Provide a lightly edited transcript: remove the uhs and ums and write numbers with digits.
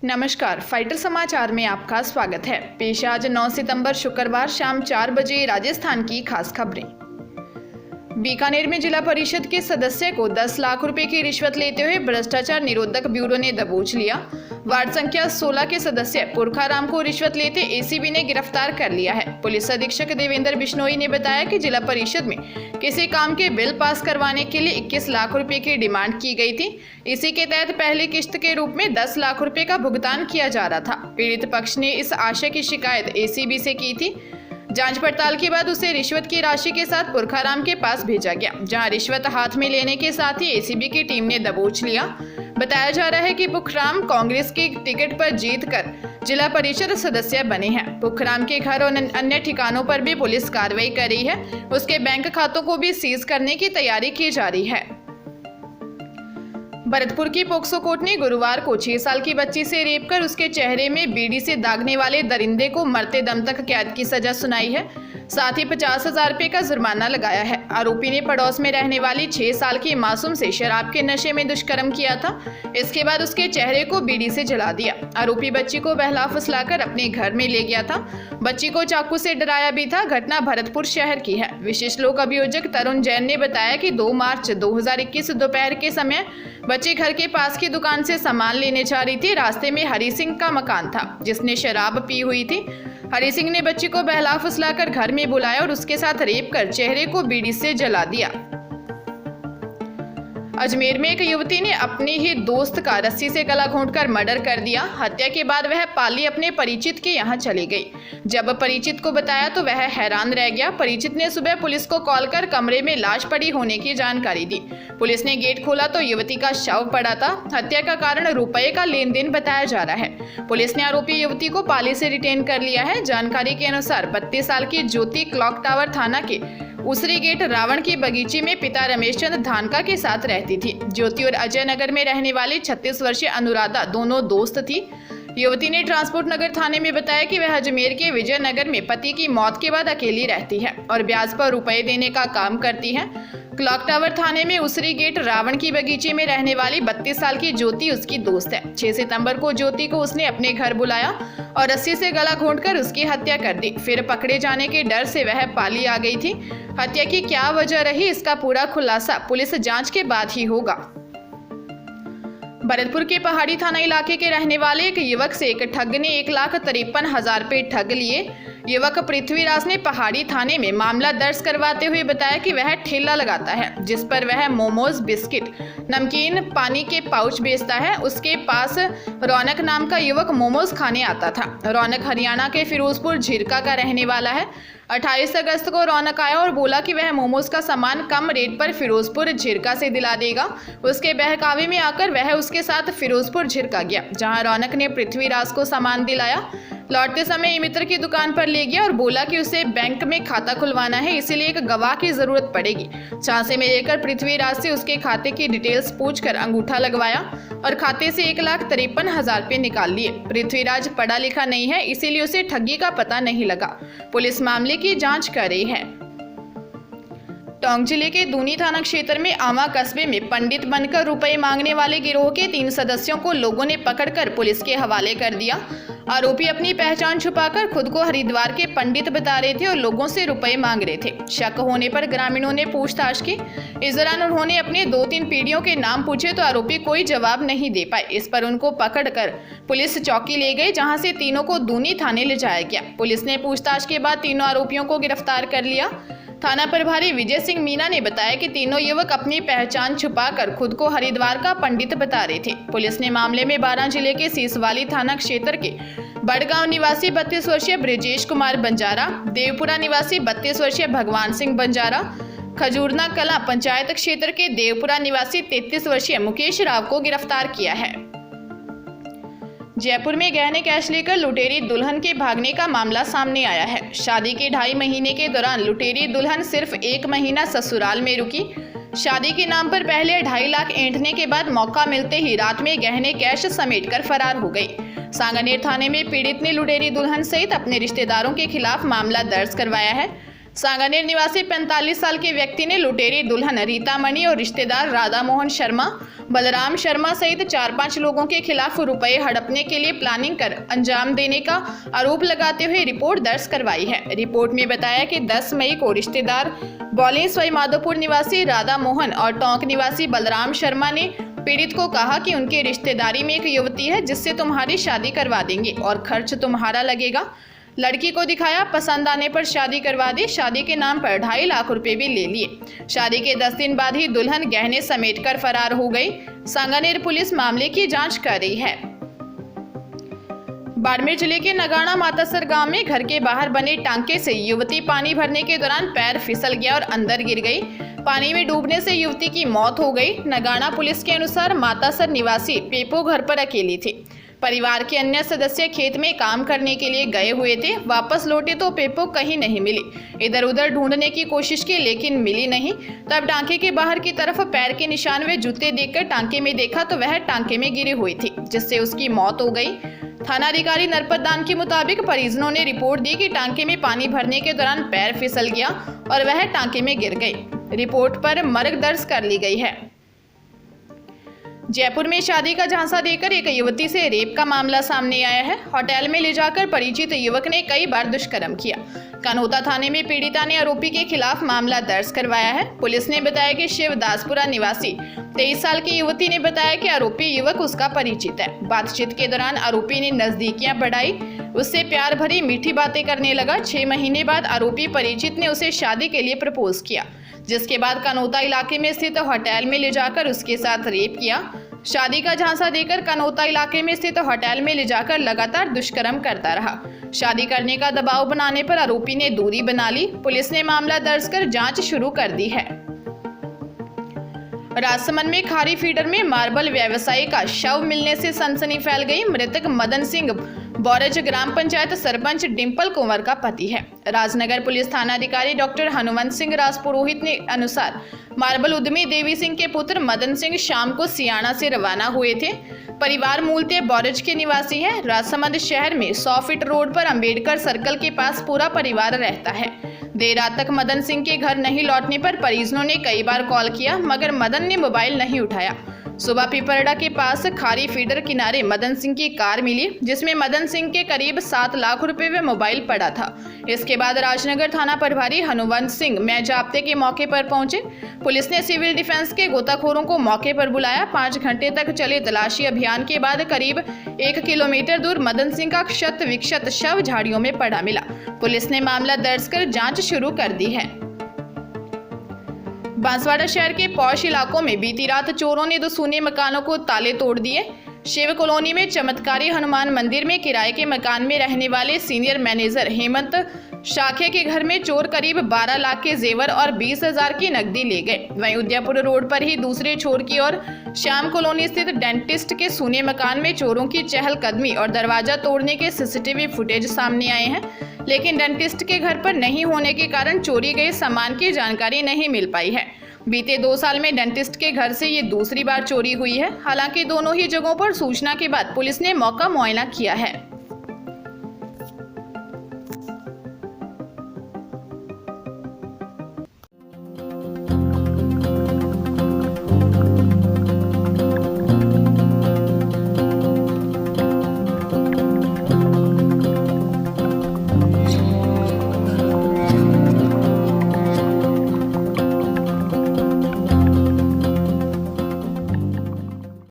नमस्कार, फाइटर समाचार में आपका स्वागत है। पेश आज 9 सितंबर शुक्रवार शाम 4 बजे राजस्थान की खास खबरें। बीकानेर में जिला परिषद के सदस्य को 10 लाख रुपए की रिश्वत लेते हुए भ्रष्टाचार निरोधक ब्यूरो ने दबोच लिया। वार्ड संख्या 16 के सदस्य पुरखाराम को रिश्वत लेते एसीबी ने गिरफ्तार कर लिया है। पुलिस अधीक्षक देवेंद्र बिश्नोई ने बताया कि जिला परिषद में किसी काम के बिल पास करवाने के लिए 21 लाख रुपए की डिमांड की गई थी। इसी के तहत पहली किश्त के रूप में 10 लाख रुपए का भुगतान किया जा रहा था। पीड़ित पक्ष ने इस आशय की शिकायत एसीबी से की थी। जांच पड़ताल के बाद उसे रिश्वत की राशि के साथ पुरखाराम के पास भेजा गया, जहां रिश्वत हाथ में लेने के साथ ही एसीबी की टीम ने दबोच लिया। बताया जा रहा है कि पुरखाराम कांग्रेस की टिकट पर जीतकर जिला परिषद सदस्य बने हैं। पुरखाराम के घर और अन्य ठिकानों पर भी पुलिस कार्रवाई कर रही है। उसके बैंक खातों को भी सीज करने की तैयारी की जा रही है। भरतपुर की पोक्सो कोर्ट ने गुरुवार को 6 साल की बच्ची से रेप कर उसके चेहरे में बीड़ी से दागने वाले दरिंदे को मरते दम तक कैद की सजा सुनाई है। साथ ही 50,000 रुपए का जुर्माना लगाया है। आरोपी ने पड़ोस में रहने वाली 6 साल की मासूम से शराब के नशे में दुष्कर्म किया था। इसके बाद उसके चेहरे को बीड़ी से जला दिया। आरोपी बच्ची को बहला फुसलाकर अपने घर में ले गया था। बच्ची को चाकू से डराया भी था। घटना भरतपुर शहर की है। विशेष लोक अभियोजक तरुण जैन ने बताया कि 2 मार्च 2021 दोपहर के समय बच्ची घर के पास की दुकान से सामान लेने जा रही थी। रास्ते में हरी सिंह का मकान था, जिसने शराब पी हुई थी। हरी सिंह ने बच्ची को बहला फुसलाकर घर में बुलाया और उसके साथ रेप कर चेहरे को बीड़ी से जला दिया। अजमेर में एक युवती ने अपने ही दोस्त का रस्सी से गला घोंटकर मर्डर कर दिया। हत्या के बाद वह पाली अपने परिचित के यहां चली गई। जब परिचित को बताया तो वह हैरान रह गया। परिचित ने सुबह पुलिस को कॉल कर कमरे में लाश पड़ी होने की जानकारी दी। पुलिस ने गेट खोला तो युवती का शव पड़ा था। हत्या का कारण रुपए का लेन देन बताया जा रहा है। पुलिस ने आरोपी युवती को पाली से रिटेन कर लिया है। जानकारी के अनुसार 32 साल की ज्योति क्लॉक टावर थाना के उसरी गेट रावण की बगीचे में पिता रमेश चंद्र धानका के साथ रहती थी। ज्योति और अजय नगर में रहने वाली 36 वर्षीय अनुराधा दोनों दोस्त थी। युवती ने ट्रांसपोर्ट नगर थाने में बताया कि वह अजमेर के विजय नगर में पति की मौत के बाद अकेली रहती है और ब्याज पर रुपए देने का काम करती है। क्लॉक टावर थाने में उसरी गेट रावण की बगीचे में रहने वाली 32 साल की ज्योति उसकी दोस्त है। 6 सितंबर को ज्योति को उसने अपने घर बुलाया और रस्सी से गला घोंटकर उसकी हत्या कर दी। फिर पकड़े जाने के डर से वह पाली आ गई थी। हत्या की क्या वजह रही, इसका पूरा खुलासा पुलिस जांच के बाद ही होगा। भरतपुर के पहाड़ी थाना इलाके के रहने वाले एक युवक से एक ठग ने 1,53,000 रुपए ठग लिए। युवक पृथ्वीराज ने पहाड़ी थाने में मामला दर्ज करवाते हुए बताया कि वह ठेला लगाता है, जिस पर वह मोमोज, बिस्किट, नमकीन, पानी के पाउच बेचता है। उसके पास रौनक नाम का युवक मोमोज खाने आता था। रौनक हरियाणा के फिरोजपुर झिरका का रहने वाला है। 28 अगस्त को रौनक आया और बोला कि वह मोमोज का सामान कम रेट पर फिरोजपुर झिरका से दिला देगा। उसके बहकावे में आकर वह उसके साथ फिरोजपुर झिरका गया, जहां रौनक ने पृथ्वीराज को सामान दिलाया। लौटते समय मित्र की दुकान पर ले गया और बोला कि उसे बैंक में खाता खुलवाना है, इसीलिए एक गवाह की जरूरत पड़ेगी। झांसे में लेकर पृथ्वीराज से उसके खाते की डिटेल्स पूछकर अंगूठा लगवाया और खाते से 1,53,000 रुपए निकाल लिए। पृथ्वीराज पढ़ा लिखा नहीं है, इसीलिए उसे ठगी का पता नहीं लगा। पुलिस मामले की जांच कर रही है। टोंक जिले के दूनी थाना क्षेत्र में आमा कस्बे में पंडित बनकर रुपए मांगने वाले गिरोह के 3 सदस्यों को लोगों ने पकड़कर पुलिस के हवाले कर दिया। आरोपी अपनी पहचान छुपाकर खुद को हरिद्वार के पंडित बता रहे थे और लोगों से रुपए मांग रहे थे। शक होने पर ग्रामीणों ने पूछताछ की। इस दौरान उन्होंने अपने 2-3 पीढ़ियों के नाम पूछे तो आरोपी कोई जवाब नहीं दे पाए। इस पर उनको पकड़कर पुलिस चौकी ले गई, जहां से तीनों को दूनी थाने ले जाया गया। पुलिस ने पूछताछ के बाद तीनों आरोपियों को गिरफ्तार कर लिया। थाना प्रभारी विजय सिंह मीना ने बताया कि तीनों युवक अपनी पहचान छुपाकर खुद को हरिद्वार का पंडित बता रहे थे। पुलिस ने मामले में 12 जिले के सीसवाली थाना क्षेत्र के बड़गांव निवासी 32 वर्षीय ब्रिजेश कुमार बंजारा, देवपुरा निवासी 32 वर्षीय भगवान सिंह बंजारा, खजूरना कला पंचायत क्षेत्र के देवपुरा निवासी 33 वर्षीय मुकेश राव को गिरफ्तार किया है। जयपुर में गहने कैश लेकर लुटेरी दुल्हन के भागने का मामला सामने आया है। शादी के 2.5 महीने के दौरान लुटेरी दुल्हन सिर्फ 1 महीना ससुराल में रुकी। शादी के नाम पर पहले 2.5 लाख ऐंठने के बाद मौका मिलते ही रात में गहने कैश समेटकर फरार हो गई। सांगानेर थाने में पीड़ित ने लुटेरी दुल्हन सहित अपने रिश्तेदारों के खिलाफ मामला दर्ज करवाया है। सांगानेर निवासी 45 साल के व्यक्ति ने लुटेरी दुल्हन रीतामणि और रिश्तेदार राधा मोहन शर्मा, बलराम शर्मा सहित 4-5 लोगों के खिलाफ रुपए हड़पने के लिए प्लानिंग कर अंजाम देने का आरोप लगाते हुए रिपोर्ट दर्ज करवाई है। रिपोर्ट में बताया कि 10 मई को रिश्तेदार बौली सवाई माधोपुर निवासी राधा मोहन और टोंक निवासी बलराम शर्मा ने पीड़ित को कहा कि उनके रिश्तेदारी में एक युवती है जिससे तुम्हारी शादी करवा देंगे और खर्च तुम्हारा लगेगा। लड़की को दिखाया, पसंद आने पर शादी करवा दी। शादी के नाम पर 2.5 लाख रुपए भी ले लिए। शादी के 10 दिन बाद ही दुल्हन गहने समेटकर फरार हो गई। सांगानेर पुलिस मामले की जांच कर रही है। बाड़मेर जिले के नगाना मातासर गांव में घर के बाहर बने टांके से युवती पानी भरने के दौरान पैर फिसल गया और अंदर गिर गई। पानी में डूबने से युवती की मौत हो गई। नगाना पुलिस के अनुसार मातासर निवासी पेपो घर पर अकेली थी। परिवार के अन्य सदस्य खेत में काम करने के लिए गए हुए थे। वापस लौटे तो पेपो कहीं नहीं मिली। इधर उधर ढूंढने की कोशिश की लेकिन मिली नहीं। तब टांके के बाहर की तरफ पैर के निशान व जूते देखकर टांके में देखा तो वह टांके में गिरी हुई थी, जिससे उसकी मौत हो गई। थानाधिकारी नरपत दान के मुताबिक परिजनों ने रिपोर्ट दी कि टांके में पानी भरने के दौरान पैर फिसल गया और वह टांके में गिर गई। रिपोर्ट पर मर्ग दर्ज कर ली गई है। जयपुर में शादी का झांसा देकर एक युवती से रेप का मामला सामने आया है। होटल में ले जाकर परिचित युवक ने कई बार दुष्कर्म किया। कनौता थाने में पीड़िता ने आरोपी के खिलाफ मामला दर्ज करवाया है। पुलिस ने बताया कि शिवदासपुरा निवासी 23 साल की युवती ने बताया कि आरोपी युवक उसका परिचित है। बातचीत के दौरान आरोपी ने नजदीकियां बढ़ाई, उससे प्यार भरी मीठी बातें करने लगा। 6 महीने बाद आरोपी परिचित ने उसे शादी के लिए प्रपोज किया, जिसके बाद कनौता इलाके में स्थित होटल में ले जाकर उसके साथ रेप किया। शादी का झांसा देकर कनौता इलाके में स्थित होटल में ले जाकर लगातार दुष्कर्म करता रहा। शादी करने का दबाव बनाने पर आरोपी ने दूरी बना ली। पुलिस ने मामला दर्ज कर जांच शुरू कर दी है। राजसमंद में खारी फीडर में मार्बल व्यवसायी का शव मिलने से सनसनी फैल गई। मृतक मदन सिंह बोरज ग्राम पंचायत सरपंच डिंपल कुंवर का पति है। राजनगर पुलिस थानाधिकारी डॉक्टर हनुमंत सिंह राजपुरोहित ने अनुसार मार्बल उद्यमी देवी सिंह के पुत्र मदन सिंह शाम को सियाना से रवाना हुए थे। परिवार मूलतः बोरज के निवासी है। राजसमंद शहर में 100 फीट रोड पर अंबेडकर सर्कल के पास पूरा परिवार रहता है। देर रात तक मदन सिंह के घर नहीं लौटने पर परिजनों ने कई बार कॉल किया, मगर मदन ने मोबाइल नहीं उठाया। सुबह पिपरड़ा के पास खारी फीडर किनारे मदन सिंह की कार मिली, जिसमें मदन सिंह के करीब 7 लाख रुपए व मोबाइल पड़ा था। इसके बाद राजनगर थाना प्रभारी हनुमंत सिंह जाब्ते के मौके पर पहुंचे। पुलिस ने सिविल डिफेंस के गोताखोरों को मौके पर बुलाया। 5 घंटे तक चले तलाशी अभियान के बाद करीब 1 किलोमीटर दूर मदन सिंह का क्षत विक्षत शव झाड़ियों में पड़ा मिला। पुलिस ने मामला दर्ज कर जांच शुरू कर दी है। बांसवाड़ा शहर के पौष इलाकों में बीती रात चोरों ने 2 सूने मकानों को ताले तोड़ दिए। शिव कॉलोनी में चमत्कारी हनुमान मंदिर में किराए के मकान में रहने वाले सीनियर मैनेजर हेमंत शाखे के घर में चोर करीब 12 लाख के जेवर और 20,000 की नकदी ले गए। वहीं उदयपुर रोड पर ही दूसरे छोर की ओर श्याम कॉलोनी स्थित डेंटिस्ट के सूने मकान में चोरों की चहलकदमी और दरवाजा तोड़ने के सीसीटीवी फुटेज सामने आए हैं, लेकिन डेंटिस्ट के घर पर नहीं होने के कारण चोरी गए सामान की जानकारी नहीं मिल पाई है। बीते 2 साल में डेंटिस्ट के घर से ये दूसरी बार चोरी हुई है। हालांकि दोनों ही जगहों पर सूचना के बाद पुलिस ने मौका मुआयना किया है।